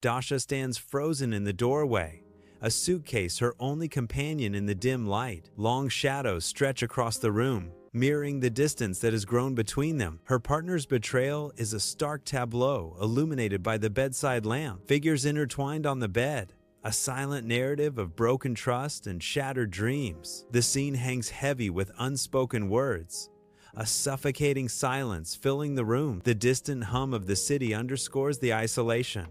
Dasha stands frozen in the doorway, a suitcase her only companion in the dim light. Long shadows stretch across the room, mirroring the distance that has grown between them. Her partner's betrayal is a stark tableau illuminated by the bedside lamp, figures intertwined on the bed, a silent narrative of broken trust and shattered dreams. The scene hangs heavy with unspoken words, a suffocating silence filling the room. The distant hum of the city underscores the isolation,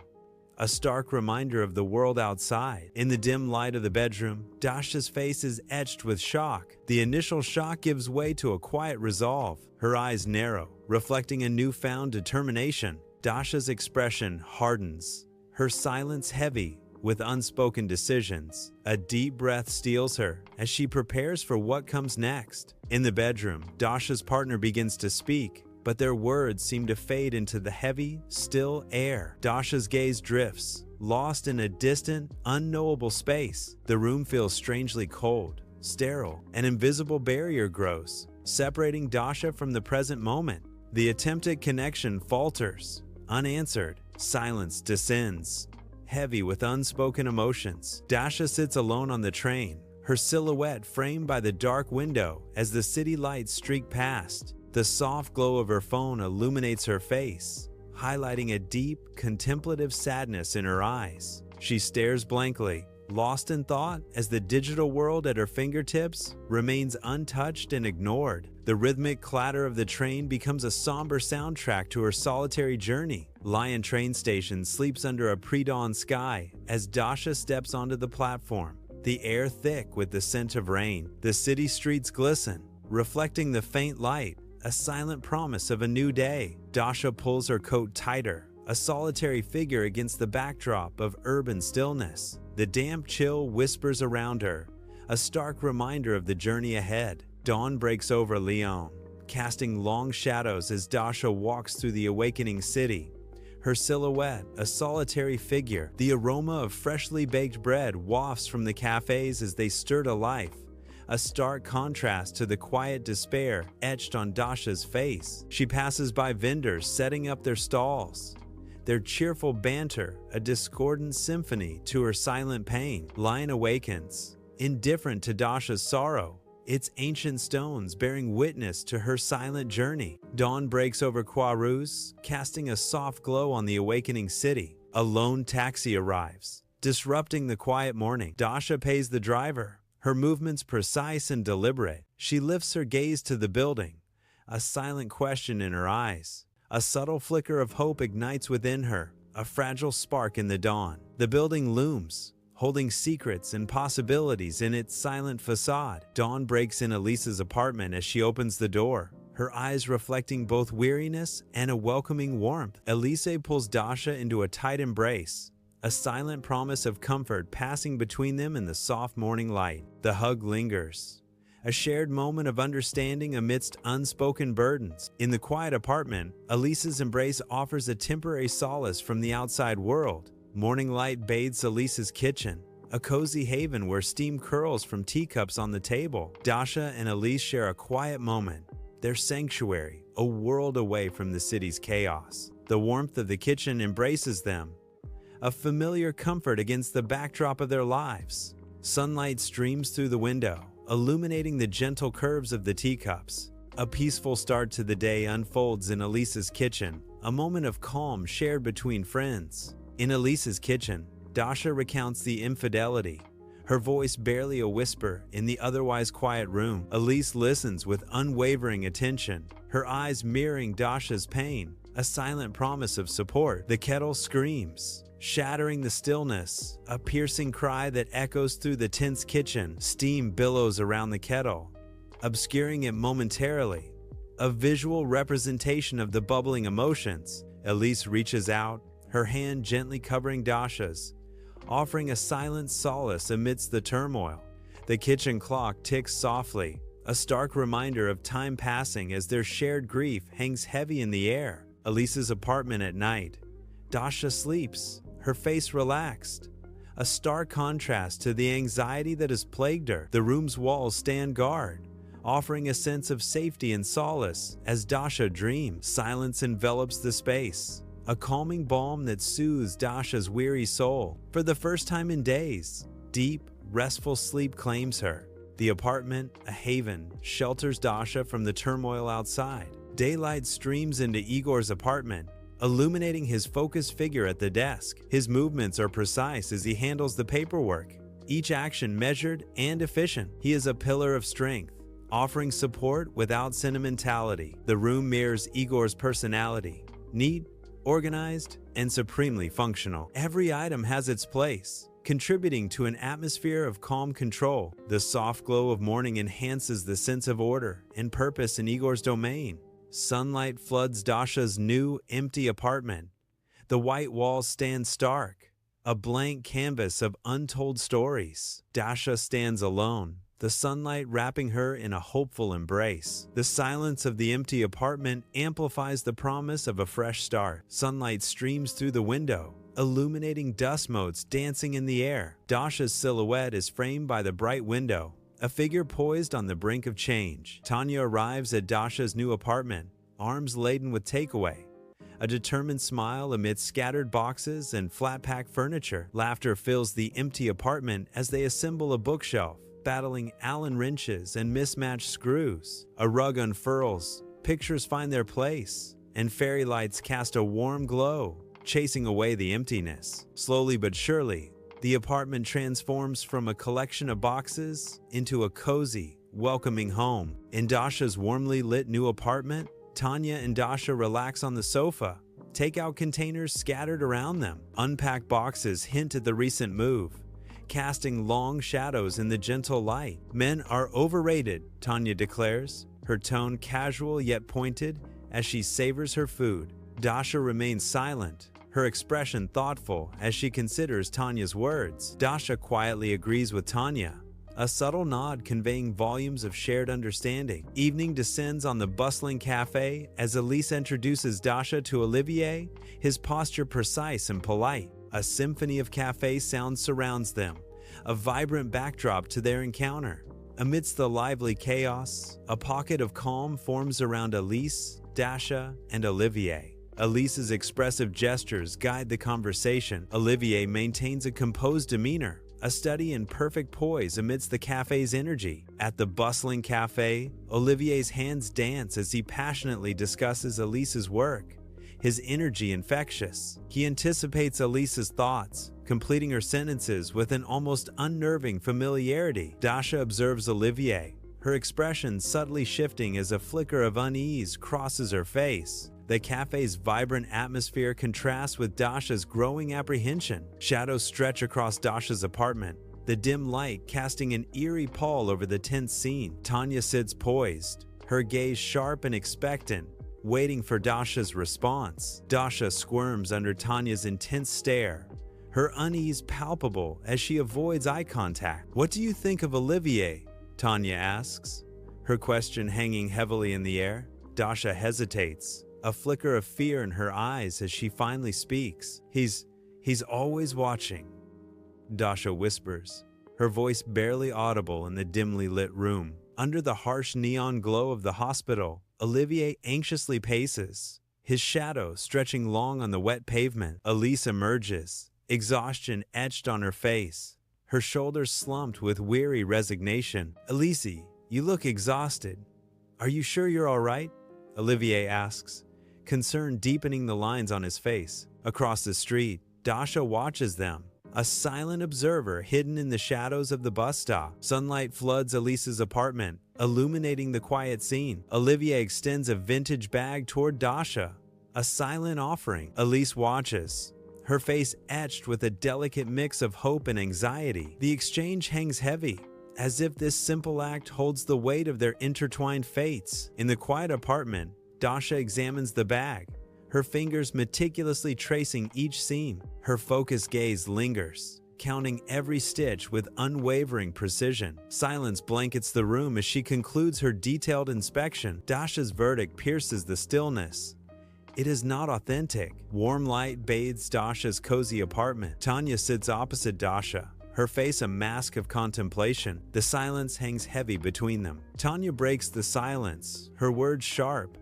a stark reminder of the world outside. In the dim light of the bedroom, Dasha's face is etched with shock. The initial shock gives way to a quiet resolve. Her eyes narrow, reflecting a newfound determination. Dasha's expression hardens, her silence heavy with unspoken decisions. A deep breath steals her as she prepares for what comes next. In the bedroom, Dasha's partner begins to speak, but their words seem to fade into the heavy, still air. Dasha's gaze drifts, lost in a distant, unknowable space. The room feels strangely cold, sterile. An invisible barrier grows, separating Dasha from the present moment. The attempted connection falters, unanswered. Silence descends, heavy with unspoken emotions. Dasha sits alone on the train, her silhouette framed by the dark window as the city lights streak past. The soft glow of her phone illuminates her face, highlighting a deep, contemplative sadness in her eyes. She stares blankly, lost in thought as the digital world at her fingertips remains untouched and ignored. The rhythmic clatter of the train becomes a somber soundtrack to her solitary journey. Lion train station sleeps under a pre-dawn sky as Dasha steps onto the platform, the air thick with the scent of rain. The city streets glisten, reflecting the faint light, a silent promise of a new day. Dasha pulls her coat tighter, a solitary figure against the backdrop of urban stillness. The damp chill whispers around her, a stark reminder of the journey ahead. Dawn breaks over Lyon, casting long shadows as Dasha walks through the awakening city. Her silhouette, a solitary figure. The aroma of freshly baked bread wafts from the cafes as they stir to life, a stark contrast to the quiet despair etched on Dasha's face. She passes by vendors setting up their stalls, their cheerful banter a discordant symphony to her silent pain. Lion awakens, indifferent to Dasha's sorrow, its ancient stones bearing witness to her silent journey. Dawn breaks over Croix Rouge, casting a soft glow on the awakening city. A lone taxi arrives, disrupting the quiet morning. Dasha pays the driver, her movements precise and deliberate. She lifts her gaze to the building, a silent question in her eyes. A subtle flicker of hope ignites within her, a fragile spark in the dawn. The building looms, holding secrets and possibilities in its silent facade. Dawn breaks in Elise's apartment as she opens the door, her eyes reflecting both weariness and a welcoming warmth. Elise pulls Dasha into a tight embrace, a silent promise of comfort passing between them in the soft morning light. The hug lingers, a shared moment of understanding amidst unspoken burdens. In the quiet apartment, Elise's embrace offers a temporary solace from the outside world. Morning light bathes Elise's kitchen, a cozy haven where steam curls from teacups on the table. Dasha and Elise share a quiet moment, their sanctuary, a world away from the city's chaos. The warmth of the kitchen embraces them, a familiar comfort against the backdrop of their lives. Sunlight streams through the window, illuminating the gentle curves of the teacups. A peaceful start to the day unfolds in Elise's kitchen, a moment of calm shared between friends. In Elise's kitchen, Dasha recounts the infidelity, her voice barely a whisper in the otherwise quiet room. Elise listens with unwavering attention, her eyes mirroring Dasha's pain, a silent promise of support. The kettle screams, shattering the stillness, a piercing cry that echoes through the tense kitchen. Steam billows around the kettle, obscuring it momentarily, a visual representation of the bubbling emotions. Elise reaches out, her hand gently covering Dasha's, offering a silent solace amidst the turmoil. The kitchen clock ticks softly, a stark reminder of time passing as their shared grief hangs heavy in the air. Elise's apartment at night. Dasha sleeps, her face relaxed, a stark contrast to the anxiety that has plagued her. The room's walls stand guard, offering a sense of safety and solace as Dasha dreams. Silence envelops the space, a calming balm that soothes Dasha's weary soul. For the first time in days, deep, restful sleep claims her. The apartment, a haven, shelters Dasha from the turmoil outside. Daylight streams into Igor's apartment, illuminating his focused figure at the desk. His movements are precise as he handles the paperwork, each action measured and efficient. He is a pillar of strength, offering support without sentimentality. The room mirrors Igor's personality, neat, organized, and supremely functional. Every item has its place, contributing to an atmosphere of calm control. The soft glow of morning enhances the sense of order and purpose in Igor's domain. Sunlight floods Dasha's new, empty apartment. The white walls stand stark, a blank canvas of untold stories. Dasha stands alone, the sunlight wrapping her in a hopeful embrace. The silence of the empty apartment amplifies the promise of a fresh start. Sunlight streams through the window, illuminating dust motes dancing in the air. Dasha's silhouette is framed by the bright window, a figure poised on the brink of change. Tanya arrives at Dasha's new apartment, arms laden with takeaway, a determined smile amidst scattered boxes and flat-packed furniture. Laughter fills the empty apartment as they assemble a bookshelf, battling Allen wrenches and mismatched screws. A rug unfurls, pictures find their place, and fairy lights cast a warm glow, chasing away the emptiness. Slowly but surely, the apartment transforms from a collection of boxes into a cozy, welcoming home. In Dasha's warmly lit new apartment, Tanya and Dasha relax on the sofa, takeout containers scattered around them. Unpacked boxes hint at the recent move, casting long shadows in the gentle light. Men are overrated, Tanya declares, her tone casual yet pointed as she savors her food. Dasha remains silent, her expression thoughtful as she considers Tanya's words. Dasha quietly agrees with Tanya, a subtle nod conveying volumes of shared understanding. Evening descends on the bustling cafe as Elise introduces Dasha to Olivier, his posture precise and polite. A symphony of cafe sounds surrounds them, a vibrant backdrop to their encounter. Amidst the lively chaos, a pocket of calm forms around Elise, Dasha, and Olivier. Elise's expressive gestures guide the conversation. Olivier maintains a composed demeanor, a study in perfect poise amidst the cafe's energy. At the bustling cafe, Olivier's hands dance as he passionately discusses Elise's work, his energy infectious. He anticipates Elise's thoughts, completing her sentences with an almost unnerving familiarity. Dasha observes Olivier, her expression subtly shifting as a flicker of unease crosses her face. The cafe's vibrant atmosphere contrasts with Dasha's growing apprehension. Shadows stretch across Dasha's apartment, the dim light casting an eerie pall over the tense scene. Tanya sits poised, her gaze sharp and expectant, waiting for Dasha's response. Dasha squirms under Tanya's intense stare, her unease palpable as she avoids eye contact. "What do you think of Olivier?" Tanya asks, her question hanging heavily in the air. Dasha hesitates, a flicker of fear in her eyes as she finally speaks. He's always watching," Dasha whispers, her voice barely audible in the dimly lit room. Under the harsh neon glow of the hospital, Olivier anxiously paces, his shadow stretching long on the wet pavement. Elise emerges, exhaustion etched on her face, her shoulders slumped with weary resignation. "Elise, you look exhausted. Are you sure you're all right?" Olivier asks, concern deepening the lines on his face. Across the street, Dasha watches them, a silent observer hidden in the shadows of the bus stop. Sunlight floods Elise's apartment, illuminating the quiet scene. Olivier extends a vintage bag toward Dasha, a silent offering. Elise watches, her face etched with a delicate mix of hope and anxiety. The exchange hangs heavy, as if this simple act holds the weight of their intertwined fates. In the quiet apartment, Dasha examines the bag, her fingers meticulously tracing each seam. Her focused gaze lingers, counting every stitch with unwavering precision. Silence blankets the room as she concludes her detailed inspection. Dasha's verdict pierces the stillness. It is not authentic. Warm light bathes Dasha's cozy apartment. Tanya sits opposite Dasha, her face a mask of contemplation. The silence hangs heavy between them. Tanya breaks the silence, her words sharp,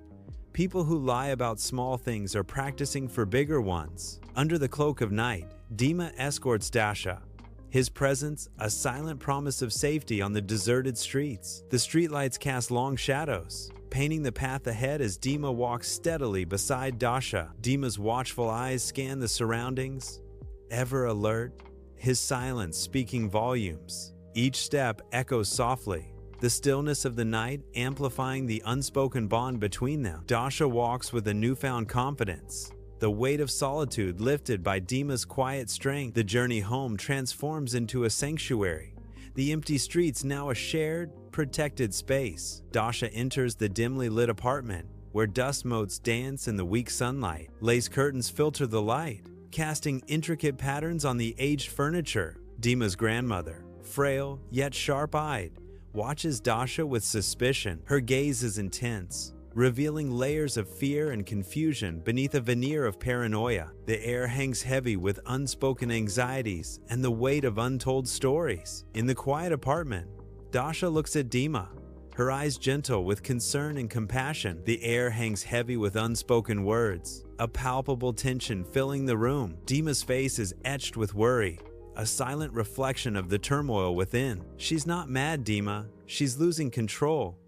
People who lie about small things are practicing for bigger ones. Under the cloak of night, Dima escorts Dasha. His presence, a silent promise of safety on the deserted streets. The streetlights cast long shadows, painting the path ahead as Dima walks steadily beside Dasha. Dima's watchful eyes scan the surroundings, ever alert, his silence speaking volumes. Each step echoes softly, the stillness of the night amplifying the unspoken bond between them. Dasha walks with a newfound confidence, the weight of solitude lifted by Dima's quiet strength. The journey home transforms into a sanctuary, the empty streets now a shared, protected space. Dasha enters the dimly lit apartment, where dust motes dance in the weak sunlight. Lace curtains filter the light, casting intricate patterns on the aged furniture. Dima's grandmother, frail yet sharp-eyed, watches Dasha with suspicion. Her gaze is intense, revealing layers of fear and confusion beneath a veneer of paranoia. The air hangs heavy with unspoken anxieties and the weight of untold stories. In the quiet apartment, Dasha looks at Dima, her eyes gentle with concern and compassion. The air hangs heavy with unspoken words, a palpable tension filling the room. Dima's face is etched with worry, a silent reflection of the turmoil within. "She's not mad, Dima. She's losing control,"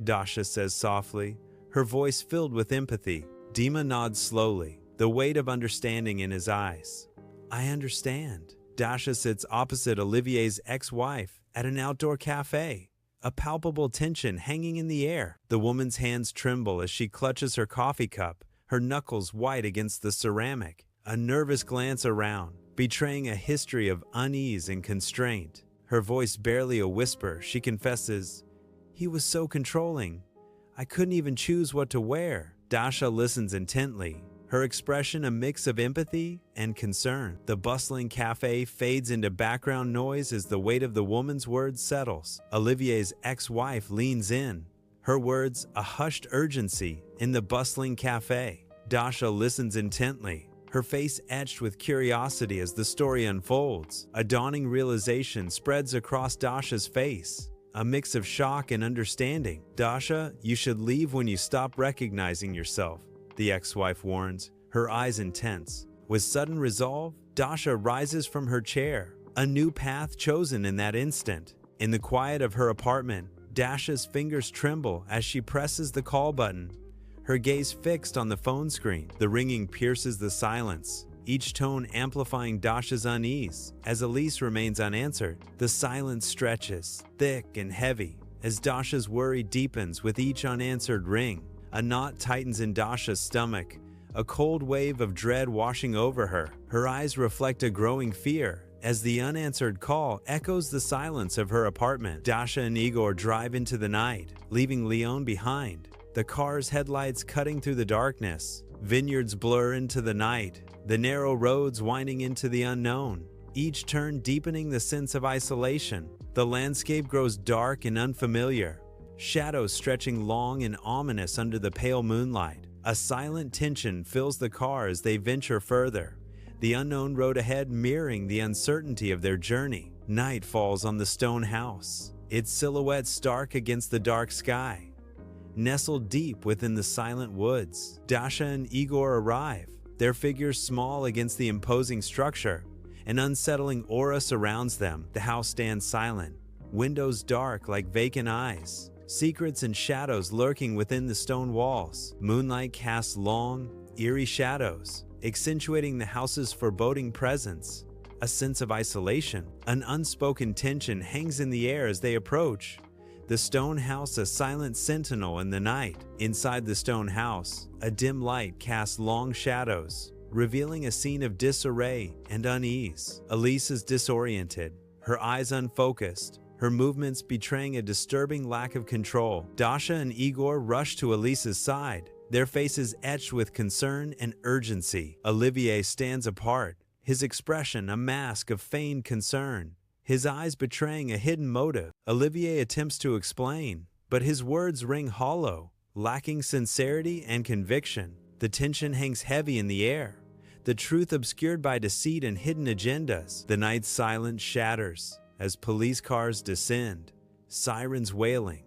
Dasha says softly, her voice filled with empathy. Dima nods slowly, the weight of understanding in his eyes. "I understand." Dasha sits opposite Olivier's ex-wife at an outdoor cafe, a palpable tension hanging in the air. The woman's hands tremble as she clutches her coffee cup, her knuckles white against the ceramic. A nervous glance around, betraying a history of unease and constraint. Her voice barely a whisper, she confesses, "He was so controlling. I couldn't even choose what to wear." Dasha listens intently, her expression a mix of empathy and concern. The bustling cafe fades into background noise as the weight of the woman's words settles. Olivier's ex-wife leans in, her words a hushed urgency in the bustling cafe. Dasha listens intently, her face etched with curiosity as the story unfolds. A dawning realization spreads across Dasha's face, a mix of shock and understanding. "Dasha, you should leave when you stop recognizing yourself," the ex-wife warns, her eyes intense. With sudden resolve, Dasha rises from her chair, a new path chosen in that instant. In the quiet of her apartment, Dasha's fingers tremble as she presses the call button, her gaze fixed on the phone screen. The ringing pierces the silence, each tone amplifying Dasha's unease. As Elise remains unanswered, the silence stretches, thick and heavy, as Dasha's worry deepens with each unanswered ring. A knot tightens in Dasha's stomach, a cold wave of dread washing over her. Her eyes reflect a growing fear as the unanswered call echoes the silence of her apartment. Dasha and Igor drive into the night, leaving Leon behind, the car's headlights cutting through the darkness. Vineyards blur into the night, the narrow roads winding into the unknown, each turn deepening the sense of isolation. The landscape grows dark and unfamiliar, shadows stretching long and ominous under the pale moonlight. A silent tension fills the car as they venture further, the unknown road ahead mirroring the uncertainty of their journey. Night falls on the stone house, its silhouette stark against the dark sky. Nestled deep within the silent woods, Dasha and Igor arrive, their figures small against the imposing structure. An unsettling aura surrounds them. The house stands silent, windows dark like vacant eyes, secrets and shadows lurking within the stone walls. Moonlight casts long, eerie shadows, accentuating the house's foreboding presence. A sense of isolation, an unspoken tension hangs in the air as they approach. The stone house a silent sentinel in the night. Inside the stone house, a dim light casts long shadows, revealing a scene of disarray and unease. Elise is disoriented, her eyes unfocused, her movements betraying a disturbing lack of control. Dasha and Igor rush to Elise's side, their faces etched with concern and urgency. Olivier stands apart, his expression a mask of feigned concern, his eyes betraying a hidden motive. Olivier attempts to explain, but his words ring hollow, lacking sincerity and conviction. The tension hangs heavy in the air, the truth obscured by deceit and hidden agendas. The night's silence shatters as police cars descend, sirens wailing,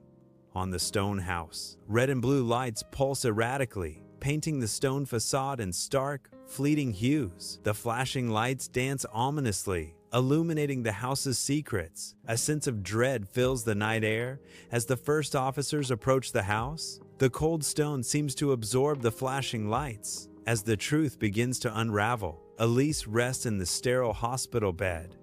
on the stone house. Red and blue lights pulse erratically, painting the stone facade in stark, fleeting hues. The flashing lights dance ominously, illuminating the house's secrets. A sense of dread fills the night air as the first officers approach the house. The cold stone seems to absorb the flashing lights. As the truth begins to unravel, Elise rests in the sterile hospital bed,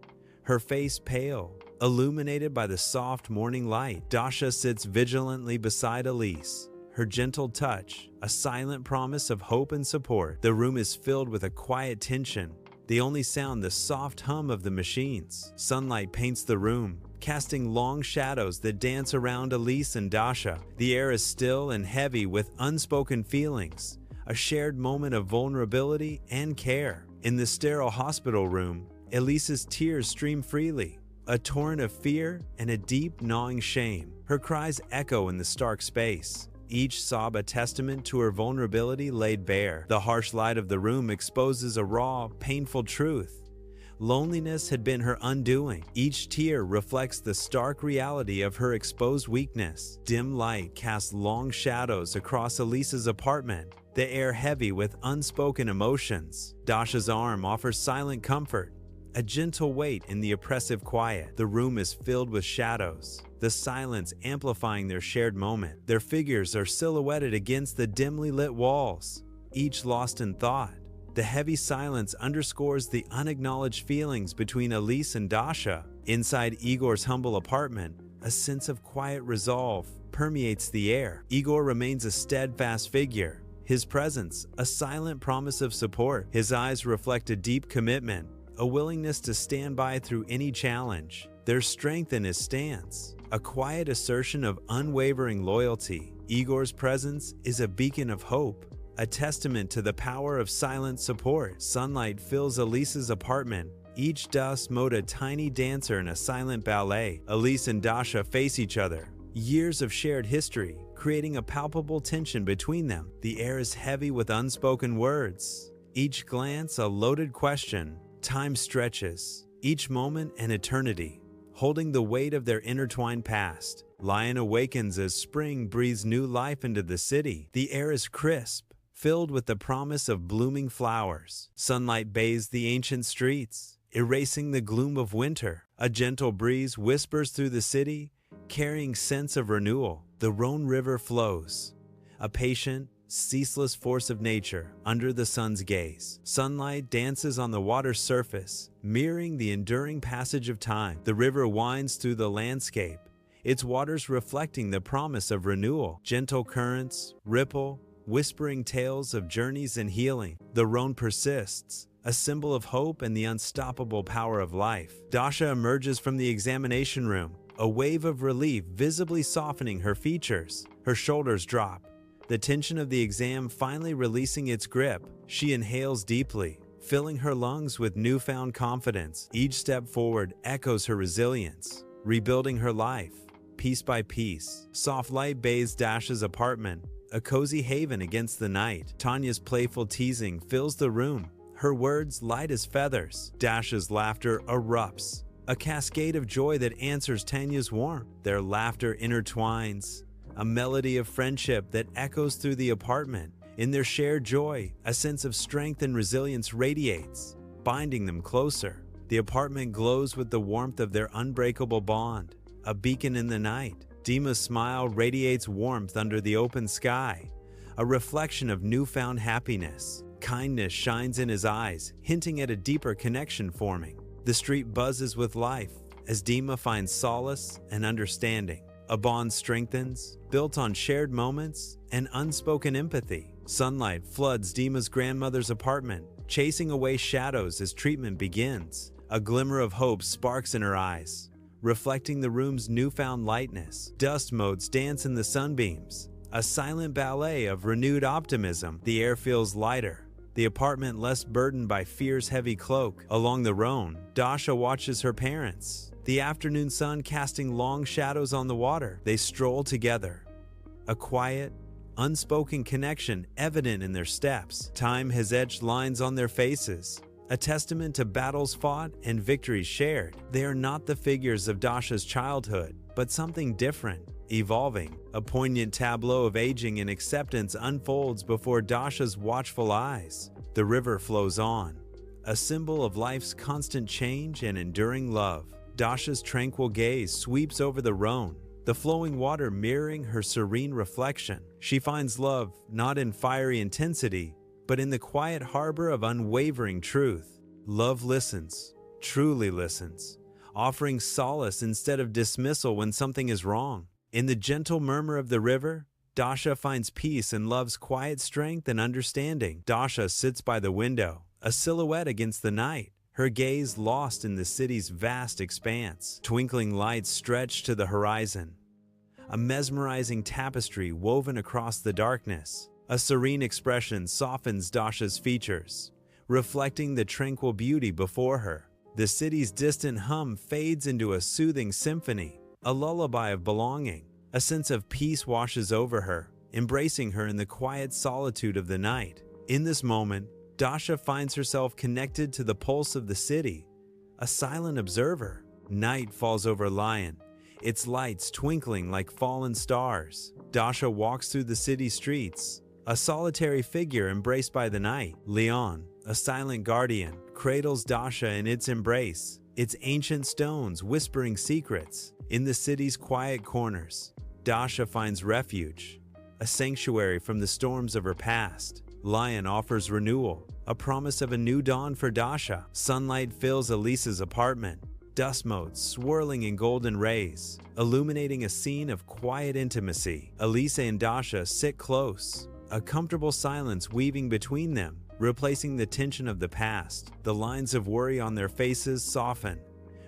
her face pale, illuminated by the soft morning light. Dasha sits vigilantly beside Elise, her gentle touch a silent promise of hope and support. The room is filled with a quiet tension, the only sound the soft hum of the machines. Sunlight paints the room, casting long shadows that dance around Elise and Dasha. The air is still and heavy with unspoken feelings, a shared moment of vulnerability and care. In the sterile hospital room, Elise's tears stream freely, a torrent of fear and a deep, gnawing shame. Her cries echo in the stark space, each sob a testament to her vulnerability laid bare. The harsh light of the room exposes a raw, painful truth. Loneliness had been her undoing. Each tear reflects the stark reality of her exposed weakness. Dim light casts long shadows across Elise's apartment, the air heavy with unspoken emotions. Dasha's arm offers silent comfort, a gentle weight in the oppressive quiet. The room is filled with shadows, the silence amplifying their shared moment. Their figures are silhouetted against the dimly lit walls, each lost in thought. The heavy silence underscores the unacknowledged feelings between Elise and Dasha. Inside Igor's humble apartment, a sense of quiet resolve permeates the air. Igor remains a steadfast figure, his presence a silent promise of support. His eyes reflect a deep commitment, a willingness to stand by through any challenge. There's strength in his stance, a quiet assertion of unwavering loyalty. Igor's presence is a beacon of hope, a testament to the power of silent support. Sunlight fills Elise's apartment, each dust mote a tiny dancer in a silent ballet. Elise and Dasha face each other, years of shared history, creating a palpable tension between them. The air is heavy with unspoken words, each glance a loaded question. Time stretches, each moment an eternity, holding the weight of their intertwined past. Lion awakens as spring breathes new life into the city. The air is crisp, filled with the promise of blooming flowers. Sunlight bathes the ancient streets, erasing the gloom of winter. A gentle breeze whispers through the city, carrying sense of renewal. The Rhone River flows, a patient, ceaseless force of nature under the sun's gaze. Sunlight dances on the water's surface, mirroring the enduring passage of time. The river winds through the landscape, its waters reflecting the promise of renewal. Gentle currents ripple, whispering tales of journeys and healing. The Rhone persists, a symbol of hope and the unstoppable power of life. Dasha emerges from the examination room, a wave of relief visibly softening her features. Her shoulders drop, the tension of the exam finally releasing its grip. She inhales deeply, filling her lungs with newfound confidence. Each step forward echoes her resilience, rebuilding her life, piece by piece. Soft light bathes Dasha's apartment, a cozy haven against the night. Tanya's playful teasing fills the room, her words light as feathers. Dasha's laughter erupts, a cascade of joy that answers Tanya's warmth. Their laughter intertwines, a melody of friendship that echoes through the apartment. In their shared joy, a sense of strength and resilience radiates, binding them closer. The apartment glows with the warmth of their unbreakable bond, a beacon in the night. Dima's smile radiates warmth under the open sky, a reflection of newfound happiness. Kindness shines in his eyes, hinting at a deeper connection forming. The street buzzes with life as Dima finds solace and understanding. A bond strengthens, built on shared moments and unspoken empathy. Sunlight floods Dima's grandmother's apartment, chasing away shadows as treatment begins. A glimmer of hope sparks in her eyes, reflecting the room's newfound lightness. Dust motes dance in the sunbeams, a silent ballet of renewed optimism. The air feels lighter, the apartment less burdened by fear's heavy cloak. Along the Rhone, Dasha watches her parents, the afternoon sun casting long shadows on the water. They stroll together, a quiet, unspoken connection evident in their steps. Time has etched lines on their faces, a testament to battles fought and victories shared. They are not the figures of Dasha's childhood, but something different, evolving. A poignant tableau of aging and acceptance unfolds before Dasha's watchful eyes. The river flows on, a symbol of life's constant change and enduring love. Dasha's tranquil gaze sweeps over the Rhone, the flowing water mirroring her serene reflection. She finds love not in fiery intensity, but in the quiet harbor of unwavering truth. Love listens, truly listens, offering solace instead of dismissal when something is wrong. In the gentle murmur of the river, Dasha finds peace in love's quiet strength and understanding. Dasha sits by the window, a silhouette against the night, her gaze lost in the city's vast expanse. Twinkling lights stretch to the horizon, a mesmerizing tapestry woven across the darkness. A serene expression softens Dasha's features, reflecting the tranquil beauty before her. The city's distant hum fades into a soothing symphony, a lullaby of belonging. A sense of peace washes over her, embracing her in the quiet solitude of the night. In this moment, Dasha finds herself connected to the pulse of the city, a silent observer. Night falls over Lyon, its lights twinkling like fallen stars. Dasha walks through the city streets, a solitary figure embraced by the night. Lyon, a silent guardian, cradles Dasha in its embrace, its ancient stones whispering secrets. In the city's quiet corners, Dasha finds refuge, a sanctuary from the storms of her past. Lyon offers renewal, a promise of a new dawn for Dasha. Sunlight fills Elisa's apartment, dust motes swirling in golden rays, illuminating a scene of quiet intimacy. Elisa and Dasha sit close, a comfortable silence weaving between them, replacing the tension of the past. The lines of worry on their faces soften,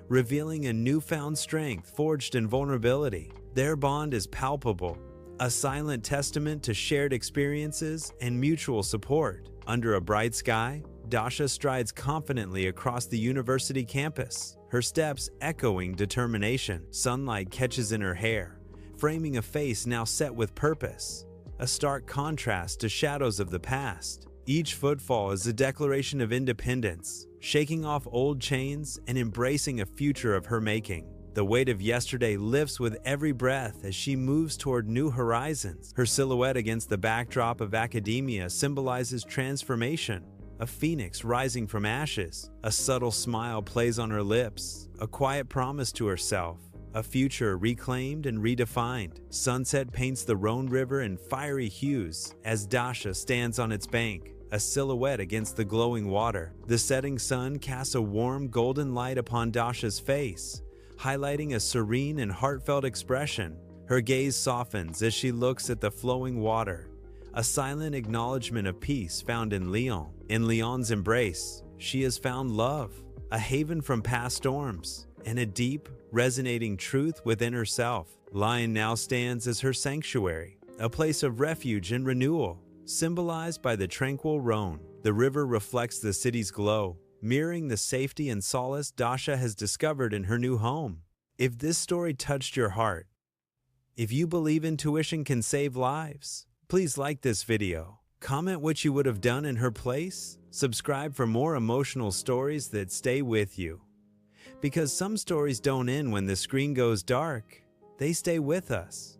revealing a newfound strength forged in vulnerability. Their bond is palpable, a silent testament to shared experiences and mutual support. Under a bright sky, Dasha strides confidently across the university campus, her steps echoing determination. Sunlight catches in her hair, framing a face now set with purpose, a stark contrast to shadows of the past. Each footfall is a declaration of independence, shaking off old chains and embracing a future of her making. The weight of yesterday lifts with every breath as she moves toward new horizons. Her silhouette against the backdrop of academia symbolizes transformation, a phoenix rising from ashes. A subtle smile plays on her lips, a quiet promise to herself, a future reclaimed and redefined. Sunset paints the Rhone River in fiery hues as Dasha stands on its bank, a silhouette against the glowing water. The setting sun casts a warm golden light upon Dasha's face, highlighting a serene and heartfelt expression. Her gaze softens as she looks at the flowing water, a silent acknowledgement of peace found in Lyon. In Lyon's embrace, she has found love, a haven from past storms, and a deep, resonating truth within herself. Lyon now stands as her sanctuary, a place of refuge and renewal, symbolized by the tranquil Rhone. The river reflects the city's glow, mirroring the safety and solace Dasha has discovered in her new home. If this story touched your heart, if you believe intuition can save lives, please like this video, comment what you would have done in her place, subscribe for more emotional stories that stay with you. Because some stories don't end when the screen goes dark, they stay with us.